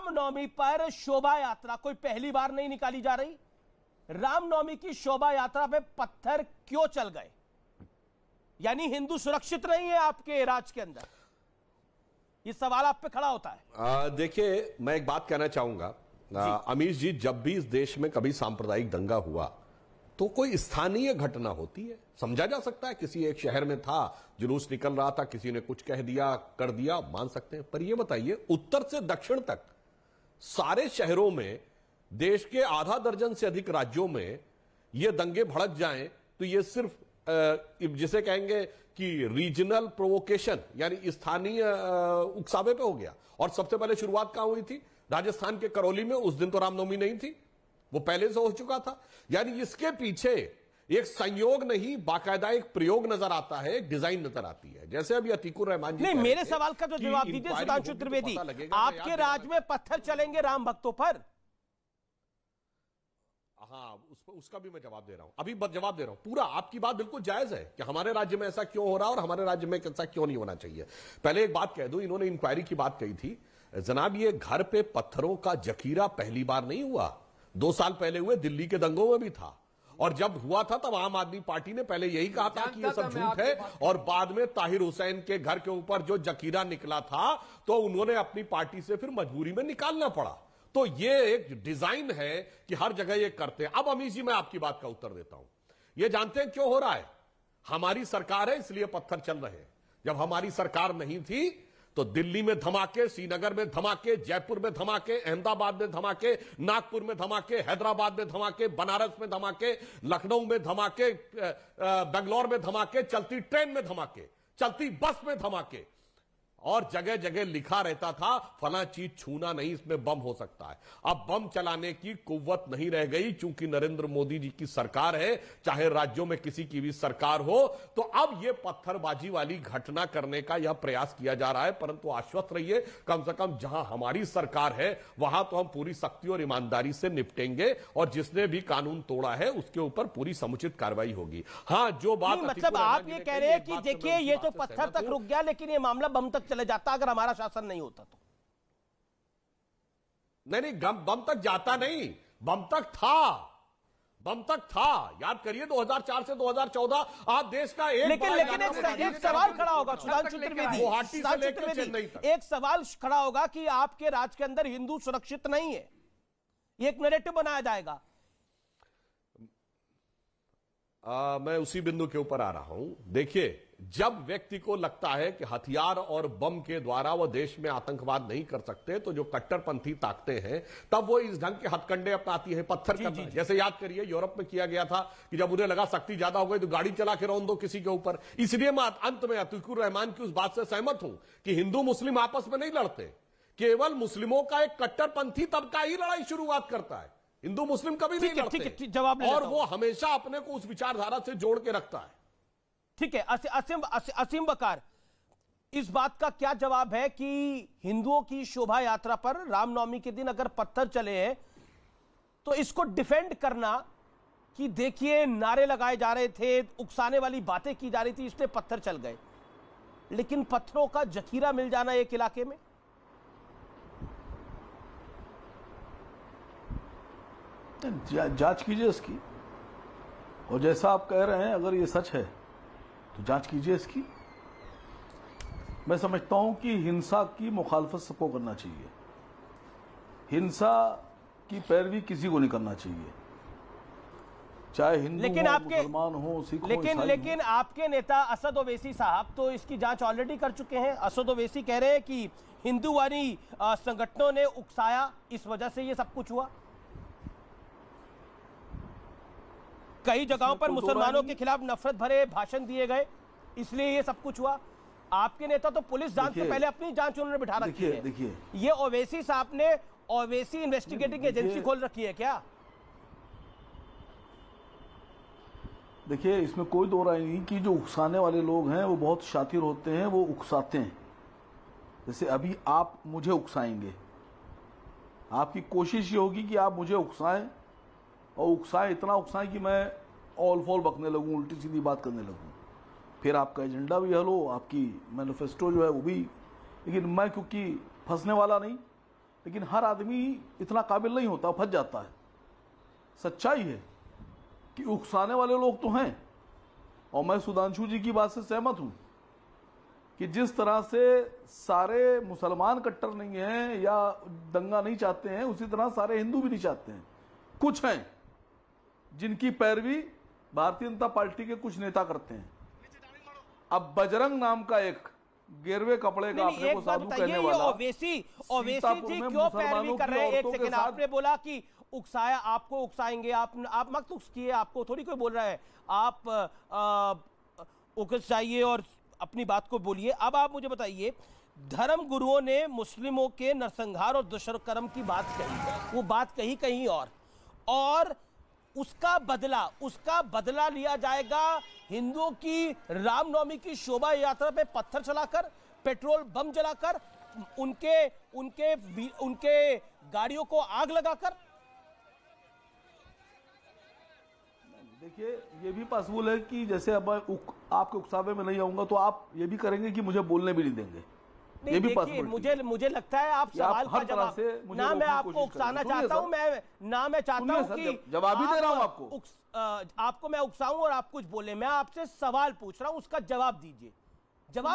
रामनवमी पर शोभा यात्रा कोई पहली बार नहीं निकाली जा रही। रामनवमी की शोभा यात्रा पे पत्थर क्यों चल गए? यानी हिंदू सुरक्षित नहीं है आपके राज्य के अंदर? ये सवाल आप पे खड़ा होता है। देखिए, मैं एक बात कहना चाहूंगा अमीश जी, जब भी इस देश में कभी सांप्रदायिक दंगा हुआ तो कोई स्थानीय घटना होती है, समझा जा सकता है किसी एक शहर में था, जुलूस निकल रहा था, किसी ने कुछ कह दिया कर दिया, मान सकते हैं। पर यह बताइए, उत्तर से दक्षिण तक सारे शहरों में, देश के आधा दर्जन से अधिक राज्यों में ये दंगे भड़क जाएं तो ये सिर्फ जिसे कहेंगे कि रीजनल प्रोवोकेशन यानी स्थानीय उकसावे पे हो गया। और सबसे पहले शुरुआत कहां हुई थी? राजस्थान के करौली में। उस दिन तो रामनवमी नहीं थी, वो पहले से हो चुका था। यानी इसके पीछे एक संयोग नहीं, बाकायदा एक प्रयोग नजर आता है, एक डिजाइन नजर आती है। जैसे अभी अतीकुर रहमान जी, नहीं, मेरे सवाल का जो जवाब दीजिए सुधांशु त्रिवेदी, आपके राज्य में पत्थर चलेंगे राम भक्तों पर? हाँ, उसका भी मैं जवाब दे रहा हूं, अभी जवाब दे रहा हूं। पूरा आपकी बात बिल्कुल जायज है कि हमारे राज्य में ऐसा क्यों हो रहा है और हमारे राज्य में ऐसा क्यों नहीं होना चाहिए। पहले एक बात कह दूं, इन्होंने इंक्वायरी की बात कही थी। जनाब, ये घर पे पत्थरों का जखीरा पहली बार नहीं हुआ, 2 साल पहले हुए, दिल्ली के दंगों में भी था। और जब हुआ था तब आम आदमी पार्टी ने पहले यही कहा था कि ये सब झूठ है, और बाद में ताहिर हुसैन के घर के ऊपर जो जखीरा निकला था तो उन्होंने अपनी पार्टी से फिर मजबूरी में निकालना पड़ा। तो ये एक डिजाइन है कि हर जगह ये करते हैं। अब अमीश जी, मैं आपकी बात का उत्तर देता हूं। ये जानते हैं क्यों हो रहा है? हमारी सरकार है इसलिए पत्थर चल रहे हैं। जब हमारी सरकार नहीं थी तो दिल्ली में धमाके, श्रीनगर में धमाके, जयपुर में धमाके, अहमदाबाद में धमाके, नागपुर में धमाके, हैदराबाद में धमाके, बनारस में धमाके, लखनऊ में धमाके, बेंगलोर में धमाके, चलती ट्रेन में धमाके, चलती बस में धमाके, और जगह जगह लिखा रहता था फला चीज छूना नहीं, इसमें बम हो सकता है। अब बम चलाने की कुव्वत नहीं रह गई, चूंकि नरेंद्र मोदी जी की सरकार है, चाहे राज्यों में किसी की भी सरकार हो। तो अब यह पत्थरबाजी वाली घटना करने का यह प्रयास किया जा रहा है। परंतु आश्वस्त रहिए, कम से कम जहां हमारी सरकार है वहां तो हम पूरी सख्ती और ईमानदारी से निपटेंगे, और जिसने भी कानून तोड़ा है उसके ऊपर पूरी समुचित कार्रवाई होगी। हाँ, जो बात मतलब आप ये कह रहे हैं कि देखिए, ये तो पत्थर तक रुक गया, लेकिन ये मामला बम तक चले जाता अगर हमारा शासन नहीं होता तो। नहीं, बम तक जाता नहीं, बम तक था, बम तक था। याद करिए 2004 से 2014 आप देश का एक सवाल खड़ा होगा सुधांशु त्रिवेदी, गुवाहाटी से लेकर चेन्नई तक एक सवाल खड़ा होगा कि आपके राज्य के अंदर हिंदू सुरक्षित नहीं है, ये एक नैरेटिव बनाया जाएगा। मैं उसी बिंदु के ऊपर आ रहा हूं। देखिए, जब व्यक्ति को लगता है कि हथियार और बम के द्वारा वह देश में आतंकवाद नहीं कर सकते, तो जो कट्टरपंथी ताकतें हैं तब वो इस ढंग के हथकंडे अपनाती है, पत्थर करना। जैसे याद करिए, यूरोप में किया गया था कि जब उन्हें लगा शक्ति ज्यादा हो गई तो गाड़ी चला के रौंद दो किसी के ऊपर। इसलिए मैं अंत में अतीकुर रहमान की उस बात से सहमत हूं कि हिंदू मुस्लिम आपस में नहीं लड़ते, केवल मुस्लिमों का एक कट्टरपंथी तबका ही लड़ाई शुरुआत करता है। हिंदू मुस्लिम कभी नहीं लड़ते, जवाब और वो हमेशा अपने को उस विचारधारा से जोड़ के रखता है। ठीक है, असीम बकार, इस बात का क्या जवाब है कि हिंदुओं की शोभा यात्रा पर रामनवमी के दिन अगर पत्थर चले हैं तो इसको डिफेंड करना कि देखिए नारे लगाए जा रहे थे, उकसाने वाली बातें की जा रही थी, इसलिए पत्थर चल गए, लेकिन पत्थरों का जखीरा मिल जाना एक इलाके में? जांच कीजिए इसकी, और जैसा आप कह रहे हैं अगर ये सच है तो जांच कीजिए इसकी। मैं समझता हूं कि हिंसा की मुखालफत सबको करना चाहिए, हिंसा की पैरवी किसी को नहीं करना चाहिए, चाहे हिंदू हो, मुसलमान हो, सिख हो, लेकिन आपके नेता असद ओवैसी साहब तो इसकी जांच ऑलरेडी कर चुके हैं। असद ओवैसी कह रहे हैं कि हिंदूवादी संगठनों ने उकसाया, इस वजह से ये सब कुछ हुआ। कई जगहों पर मुसलमानों के खिलाफ नफरत भरे भाषण दिए गए, इसलिए ये सब कुछ हुआ। आपके नेता तो पुलिस जांच से पहले अपनी जांच उन्होंने बिठा रखी है। देखिए, ये ओवैसी साहब ने ओवैसी इन्वेस्टिगेटिंग एजेंसी खोल रखी है क्या? देखिए, इसमें कोई दो राय नहीं कि जो उकसाने वाले लोग हैं वो बहुत शातिर होते हैं, वो उकसाते हैं। जैसे अभी आप मुझे उकसाएंगे, आपकी कोशिश ये होगी कि आप मुझे उकसाएं, और उकसाएं, इतना उकसाएं कि मैं ऑल फॉल बकने लगूं, उल्टी सीधी बात करने लगूं, फिर आपका एजेंडा भी हल हो, आपकी मैनिफेस्टो जो है वो भी। लेकिन मैं क्योंकि फंसने वाला नहीं, लेकिन हर आदमी इतना काबिल नहीं होता, फंस जाता है। सच्चाई है कि उकसाने वाले लोग तो हैं, और मैं सुधांशु जी की बात से सहमत हूं कि जिस तरह से सारे मुसलमान कट्टर नहीं हैं या दंगा नहीं चाहते हैं, उसी तरह सारे हिंदू भी नहीं चाहते हैं। कुछ हैं जिनकी पैरवी भारतीय जनता पार्टी के कुछ नेता करते हैं। अब बजरंग नाम का एक गिरवे कपड़े का अपने को साधु कहने वाला ओवैसी जी क्यों पैरवी कर रहे हैं? एक सेकंड, आपने बोला कि उकसाया, आपको उकसाएंगे, आप मत उकसाइए, आपको थोड़ी कोई बोल रहा है, आप उकसाइए और अपनी बात को बोलिए। अब आप मुझे बताइए, धर्म गुरुओं ने मुस्लिमों के नरसंहार और दुष्कर्म की बात कही, वो बात कही कहीं और उसका बदला लिया जाएगा हिंदुओं की रामनवमी की शोभा यात्रा पे पत्थर चलाकर, पेट्रोल बम जलाकर, उनके गाड़ियों को आग लगाकर। देखिए, ये भी पॉसिबल है कि जैसे अब आपके उकसावे में नहीं आऊंगा तो आप ये भी करेंगे कि मुझे बोलने भी नहीं देंगे। ये भी पॉसिबल। मुझे लगता है आप सवाल का जवाब, ना मैं आपको उकसाना चाहता हूं, मैं चाहता हूं कि जवाब ही दे रहा हूं आपको मैं उकसाऊं और आप कुछ बोले। मैं आपसे सवाल पूछ रहा हूं, उसका जवाब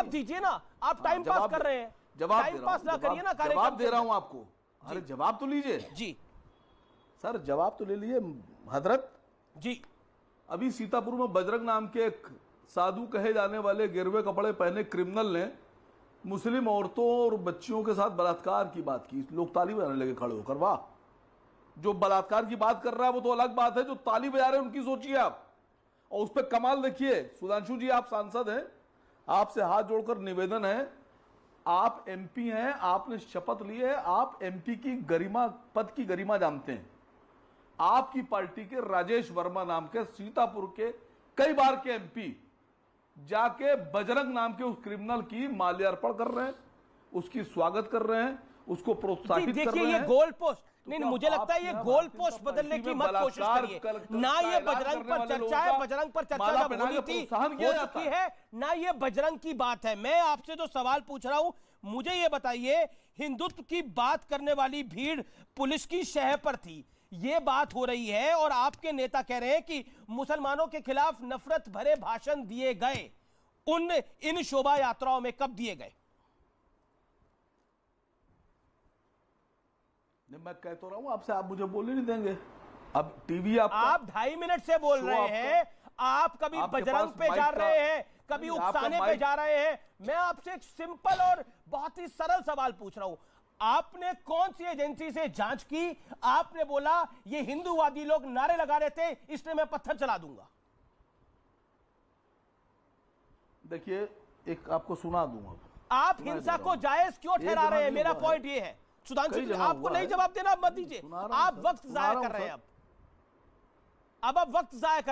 दीजिए ना। आप टाइम पास कर रहे हैं, टाइम पास ना करिए ना। जवाब दे रहा हूं आपको। अरे जवाब तो लीजिए जी सर, जवाब तो ले लीजिए हजरत जी। अभी सीतापुर में बजरंग नाम के एक साधु कहे जाने वाले गिरवे कपड़े पहने क्रिमिनल ने मुस्लिम औरतों और बच्चियों के साथ बलात्कार की बात की। लोग ताली बजाने लगे खड़े होकर। वाह, जो बलात्कार की बात कर रहा है वो तो अलग बात है, जो ताली बजा रहे हैं उनकी सोचिए आप। और उस पर कमाल देखिए। सुधांशु जी, आप सांसद हैं, आपसे हाथ जोड़कर निवेदन है, आप एमपी हैं, आपने शपथ ली है, आप एमपी की गरिमा, पद की गरिमा जानते हैं। आपकी पार्टी के राजेश वर्मा नाम के सीतापुर के कई बार के एमपी जाके बजरंग नाम के उस क्रिमिनल की माल्यार्पण कर रहे हैं, उसकी स्वागत कर रहे हैं, उसको प्रोत्साहित कर रहे हैं। ये गोल पोस्ट नहीं, मुझे लगता है ये गोल पोस्ट बदलने की मत कोशिश करिए ना। ये बजरंग पर चर्चा है, बजरंग पर चर्चा जब होनी थी हो चुकी है ना, ये बजरंग की बात है। मैं आपसे जो सवाल पूछ रहा हूं, मुझे ये बताइए, हिंदुत्व की बात करने वाली भीड़ पुलिस की शह पर थी, ये बात हो रही है, और आपके नेता कह रहे हैं कि मुसलमानों के खिलाफ नफरत भरे भाषण दिए गए। इन शोभा यात्राओं में कब दिए गए? मैं कह तो रहा हूं आपसे, आप मुझे बोलने नहीं देंगे। अब टीवी आप 2.5 मिनट से बोल रहे हैं, आप कभी बजरंग पे जा रहे हैं, कभी उकसाने पे जा रहे हैं। मैं आपसे एक सिंपल और बहुत ही सरल सवाल पूछ रहा हूं, आपने कौन सी एजेंसी से जांच की? आपने बोला ये हिंदूवादी लोग नारे लगा रहे थे, इसलिए मैं पत्थर चला दूंगा। देखिए, एक आपको सुना दूंगा। आप हिंसा को जायज क्यों ठहरा रहे हैं? मेरा पॉइंट ये है। सुधांशु जी, आपको नहीं जवाब देना, मत दीजिए। आप वक्त जाया कर रहे हैं। अब आप वक्त जाया कर